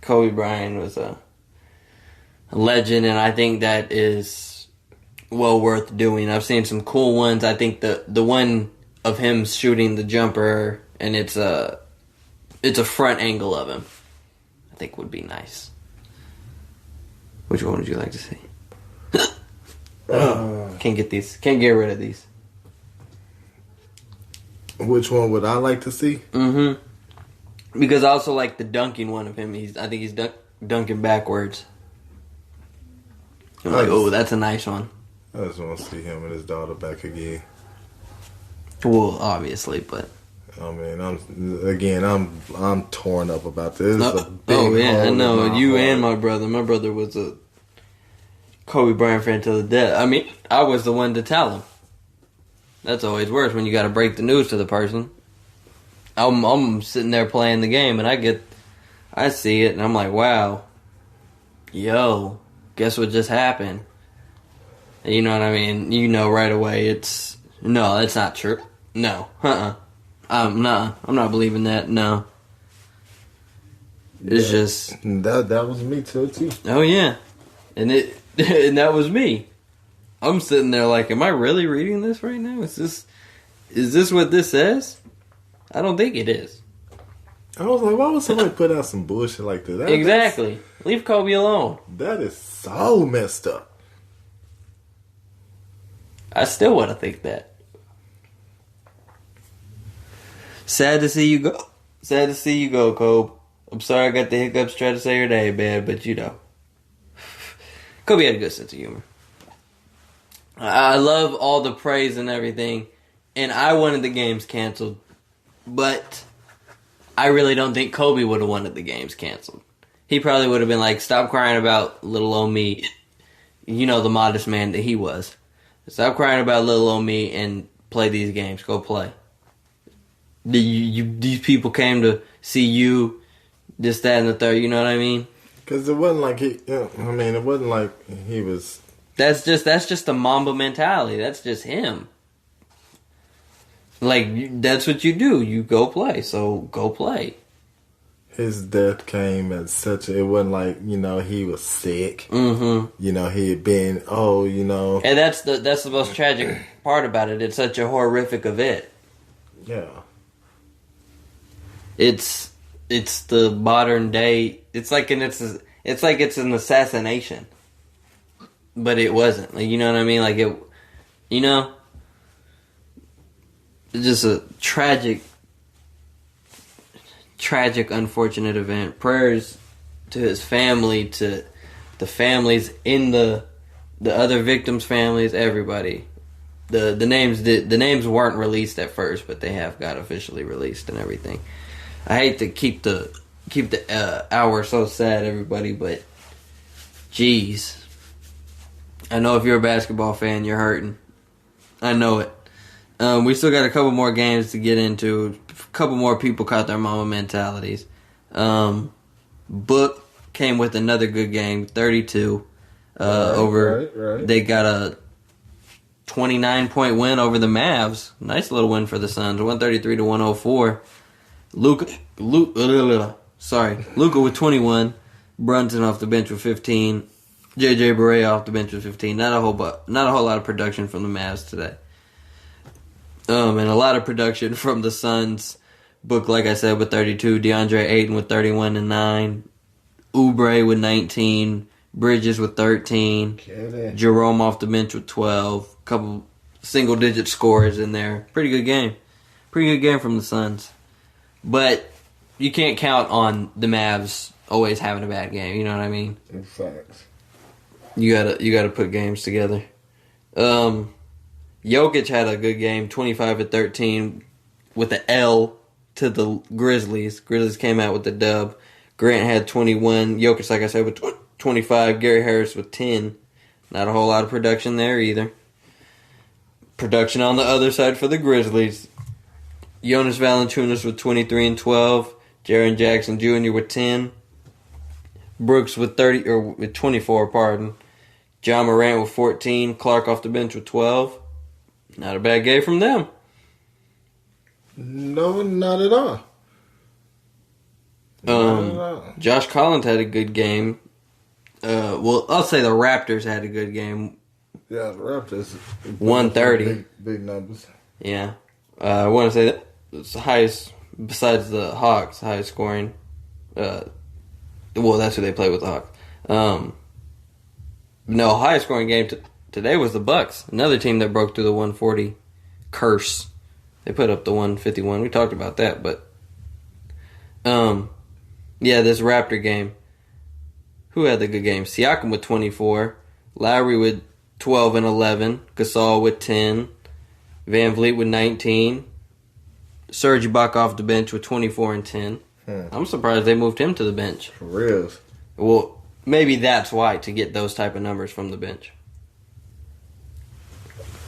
Kobe Bryant was a legend, and I think that is well worth doing. I've seen some cool ones. I think the one of him shooting the jumper, and it's a front angle of him, I think would be nice. Which one would you like to see? Can't get rid of these. Which one would I like to see? Mm-hmm. Because I also like the dunking one of him. I think he's dunking backwards. I'm like, that's a nice one. I just want to see him and his daughter back again. Well, obviously, but I mean, I'm torn up about this. I know you and my brother. My brother was a Kobe Bryant fan till the death. I mean, I was the one to tell him. That's always worse when you got to break the news to the person. I'm sitting there playing the game, and I see it, and I'm like, wow, guess what just happened? And you know what I mean? You know right away it's No, that's not true. No. I'm not believing that. No. It's just that was me too. Oh yeah, and that was me. I'm sitting there like, am I really reading this right now? Is this what this says? I don't think it is. I was like, why would somebody put out some bullshit like that? Exactly. Leave Kobe alone. That is so messed up. I still want to think that. Sad to see you go. Sad to see you go, Kobe. I'm sorry I got the hiccups trying to say your name, man, but you know. Kobe had a good sense of humor. I love all the praise and everything, and I wanted the games canceled, but I really don't think Kobe would have wanted the games canceled. He probably would have been like, stop crying about little old me. You know, the modest man that he was. Stop crying about little old me and play these games. Go play. These people came to see you, this, that, and the third. You know what I mean? Because it wasn't like it wasn't like he was. That's just the Mamba mentality. That's just him. Like, that's what you do. You go play. So go play. His death came at it wasn't like, he was sick. Mm-hmm. He had been, And that's the most tragic part about it. It's such a horrific event. Yeah. It's the modern day. It's like it's an assassination. But it wasn't. Like, you know what I mean? Like it, it's just a tragic, unfortunate event. Prayers to his family, to the families in the other victims' families, everybody. The names weren't released at first, but they have got officially released and everything. I hate to keep the hour so sad, everybody, but jeez. I know if you're a basketball fan, you're hurting. I know it. We still got a couple more games to get into. A couple more people caught their mama mentalities. Book came with another good game, 32 over. Right. They got a 29-point win over the Mavs. Nice little win for the Suns, 133-104. Luka with 21. Brunson off the bench with 15. JJ Barea off the bench with 15. Not a whole lot of production from the Mavs today. And a lot of production from the Suns. Book, like I said, with 32. DeAndre Ayton with 31 and 9. Oubre with 19. Bridges with 13. Jerome off the bench with 12. Couple single-digit scores in there. Pretty good game. Pretty good game from the Suns. But you can't count on the Mavs always having a bad game. You know what I mean? In fact. You gotta put games together. Jokic had a good game, 25-13 with an L to the Grizzlies. Grizzlies came out with the dub. Grant had 21. Jokic, like I said, with 25. Gary Harris with 10. Not a whole lot of production there either. Production on the other side for the Grizzlies. Jonas Valanciunas with 23 and 12. Jaren Jackson Jr. with 10. Brooks with 24, pardon. John Morant with 14. Clark off the bench with 12. Not a bad game from them. No, not at all. Josh Collins had a good game. I'll say the Raptors had a good game. Yeah, the Raptors. 130. Big numbers. Yeah. I want to say that it's the highest, besides the Hawks, highest scoring. That's who they play with, the Hawks. No, highest scoring game today was the Bucks. Another team that broke through the 140 curse. They put up the 151. We talked about that, but this Raptor game. Who had the good game? Siakam with 24, Lowry with 12 and 11, Gasol with 10, Van Vliet with 19, Serge Ibaka off the bench with 24 and 10. I'm surprised they moved him to the bench. For real. Well, maybe that's why, to get those type of numbers from the bench.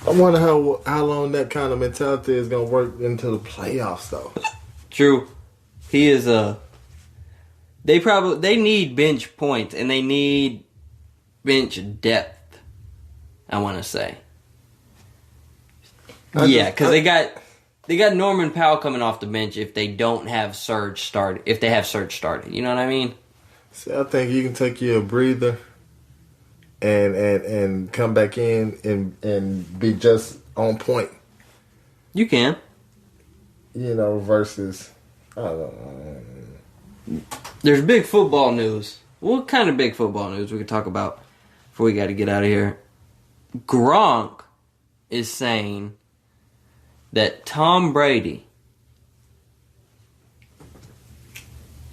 I wonder how long that kind of mentality is going to work into the playoffs, though. True. He is They need bench points, and they need bench depth, I want to say. Because they got Norman Powell coming off the bench if they don't have Serge started. If they have Serge started, you know what I mean? See, I think you can take you a breather and come back in and be just on point. You can. Versus I don't know. There's big football news. What kind of big football news we could talk about before we got to get out of here? Gronk is saying that Tom Brady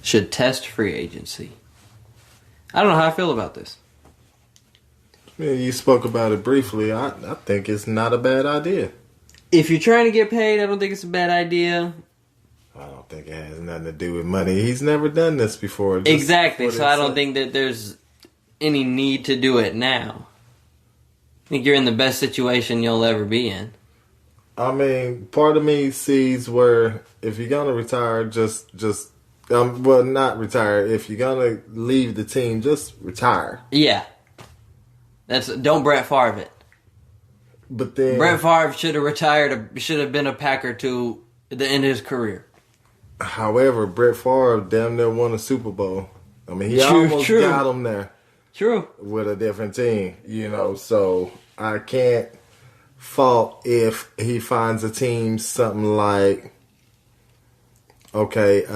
should test free agency. I don't know how I feel about this. Yeah, you spoke about it briefly. I think it's not a bad idea. If you're trying to get paid, I don't think it's a bad idea. I don't think it has nothing to do with money. He's never done this before. Exactly, so I don't think that there's any need to do it now. I think you're in the best situation you'll ever be in. I mean, part of me sees where if you're gonna retire, not retire. If you're gonna leave the team, just retire. Yeah, don't Brett Favre it. But then Brett Favre should have retired. Should have been a Packer to the end of his career. However, Brett Favre damn near won a Super Bowl. I mean, he almost got him there. True. With a different team, so I can't fault if he finds a team something like, okay,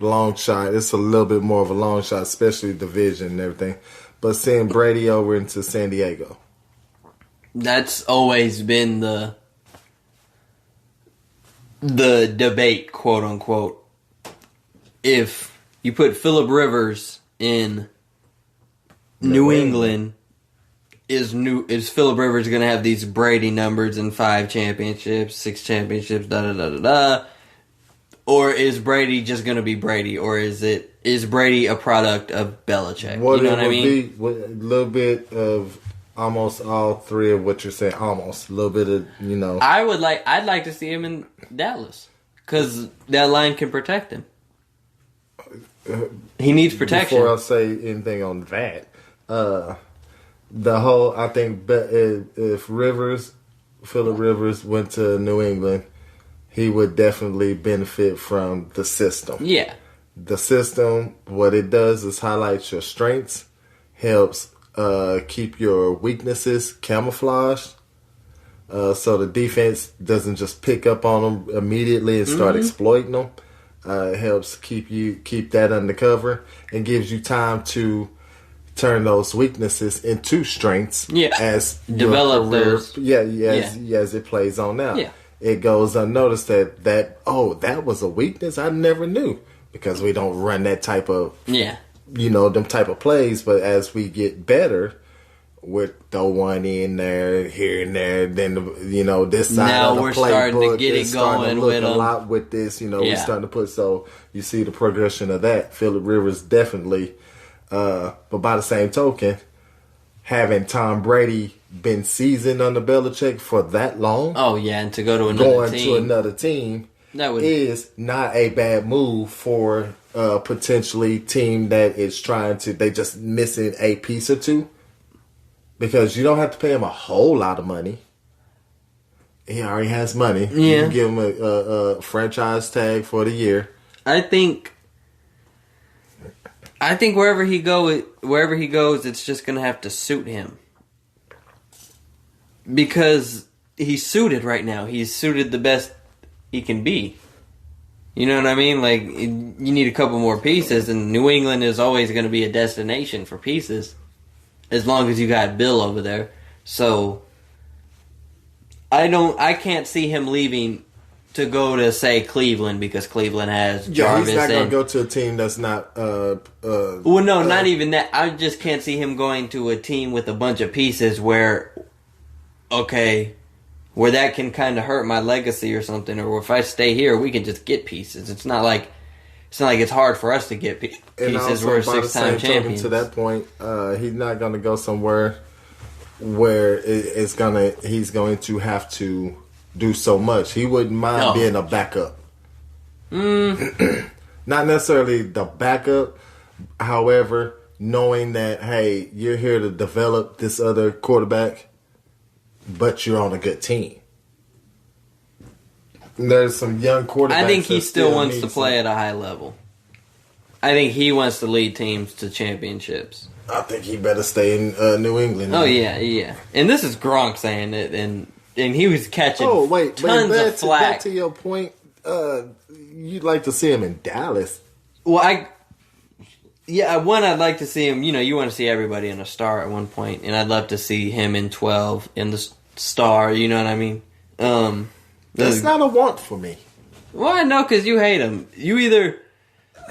long shot. It's a little bit more of a long shot, especially division and everything. But send Brady over into San Diego. That's always been the debate, quote unquote. If you put Phillip Rivers in New England, is Phillip Rivers going to have these Brady numbers and 5 championships, 6 championships, or is Brady just going to be Brady, or is Brady a product of Belichick? What you know what I mean? A little bit of almost all three of what you're saying. Almost a little bit of I'd like to see him in Dallas because that line can protect him. He needs protection. Before I say anything on that, I think if Phillip Rivers went to New England, he would definitely benefit from the system. Yeah. The system, what it does is highlights your strengths, helps keep your weaknesses camouflaged, so the defense doesn't just pick up on them immediately and start exploiting them. It helps keep that undercover and gives you time to turn those weaknesses into strengths. Yeah, as develop those. As it plays on out. Yeah. It goes unnoticed that was a weakness I never knew because we don't run that type of them type of plays. But as we get better, we throw one in there, here and there. Then this side now of the playbook starting to get it going with a lot with this. We're starting to put so you see the progression of that. Phillip Rivers definitely, but by the same token, having Tom Brady been seasoned under Belichick for that long. Oh yeah, and to go to another team is not a bad move for potentially team that is trying to. They just missing a piece or two. Because you don't have to pay him a whole lot of money. He already has money. Yeah. You can give him a franchise tag for the year. I think wherever he goes, it's just going to have to suit him. Because he's suited right now. He's suited the best he can be. You know what I mean? Like, you need a couple more pieces, and New England is always going to be a destination for pieces. As long as you got Bill over there. So I can't see him leaving to go to, say, Cleveland because Cleveland has Jarvis. He's not going to go to a team that's not not even that. I just can't see him going to a team with a bunch of pieces where that can kind of hurt my legacy or something, or if I stay here, we can just get pieces. It's not like it's hard for us to get pieces. We're 6-time champions. To that point, he's not going to go somewhere where he's going to have to do so much. He wouldn't mind being a backup. Not necessarily the backup. However, knowing that, hey, you're here to develop this other quarterback, but you're on a good team. There's some young quarterbacks. I think he still wants to play at a high level. I think he wants to lead teams to championships. I think he better stay in New England. Oh, yeah. And this is Gronk saying it, and he was catching tons of flack. Back to your point, you'd like to see him in Dallas. Well, I'd like to see him, you want to see everybody in a star at one point, and I'd love to see him in 12 in the star, you know what I mean? That's not a want for me. Well, no, because you hate him. You either...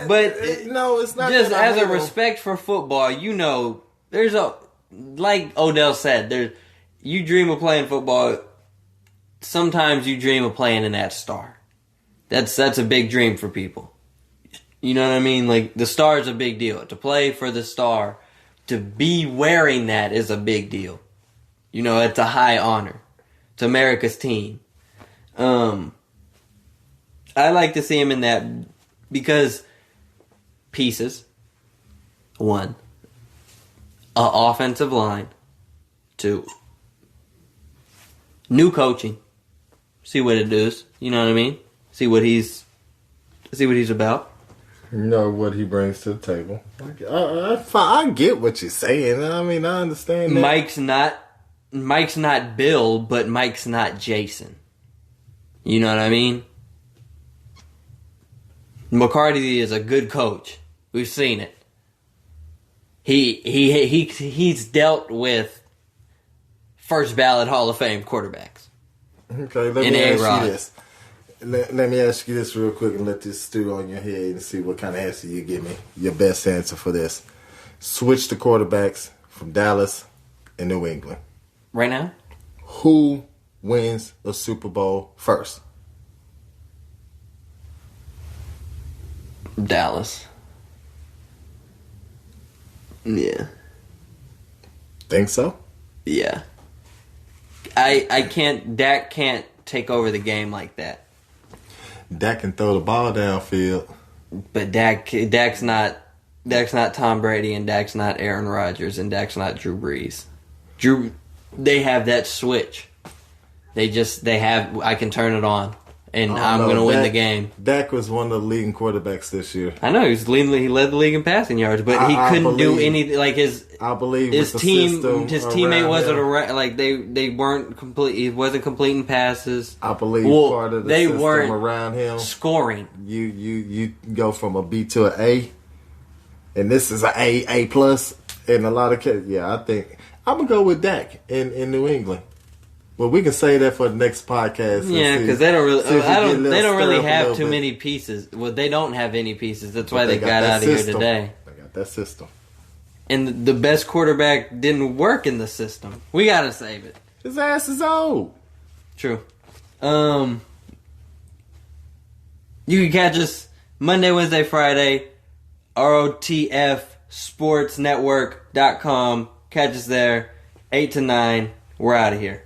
But no, it's not. Just as a respect for football, there's like Odell said, you dream of playing football. Sometimes you dream of playing in that star. That's a big dream for people. You know what I mean? Like the star is a big deal. To play for the star, to be wearing that is a big deal. It's a high honor. It's America's team. I like to see him in that because. Pieces. 1. A offensive line. 2. New coaching. See what it is. You know what I mean? See what he's about. What he brings to the table. I get what you're saying. I mean, I understand that. Mike's not Bill, but Mike's not Jason. You know what I mean? McCarthy is a good coach. We've seen it. He's dealt with first ballot Hall of Fame quarterbacks. Okay, let me ask you this. Let me ask you this real quick and let this stew on your head and see what kind of answer you give me. Your best answer for this. Switch the quarterbacks from Dallas and New England. Right now? Who wins a Super Bowl first? Dallas. Yeah. Think so? Yeah. Dak can't take over the game like that. Dak can throw the ball downfield. But Dak's not Tom Brady, and Dak's not Aaron Rodgers, and Dak's not Drew Brees. They have that switch. I can turn it on. And I'm going to win the game. Dak was one of the leading quarterbacks this year. I know he led the league in passing yards, but he couldn't do anything. Like his teammate wasn't around. Like they weren't complete. He wasn't completing passes. I believe part of the system around him scoring. You go from a B to an A, and this is an A plus in a lot of cases. Yeah, I think I'm gonna go with Dak in New England. Well, we can say that for the next podcast. Yeah, because they don't really. They don't really have too many pieces. Well, they don't have any pieces. That's why they got out of here today. They got that system. And the best quarterback didn't work in the system. We gotta save it. His ass is old. True. You can catch us Monday, Wednesday, Friday. ROTFSportsNetwork.com. Catch us there. 8 to 9. We're out of here.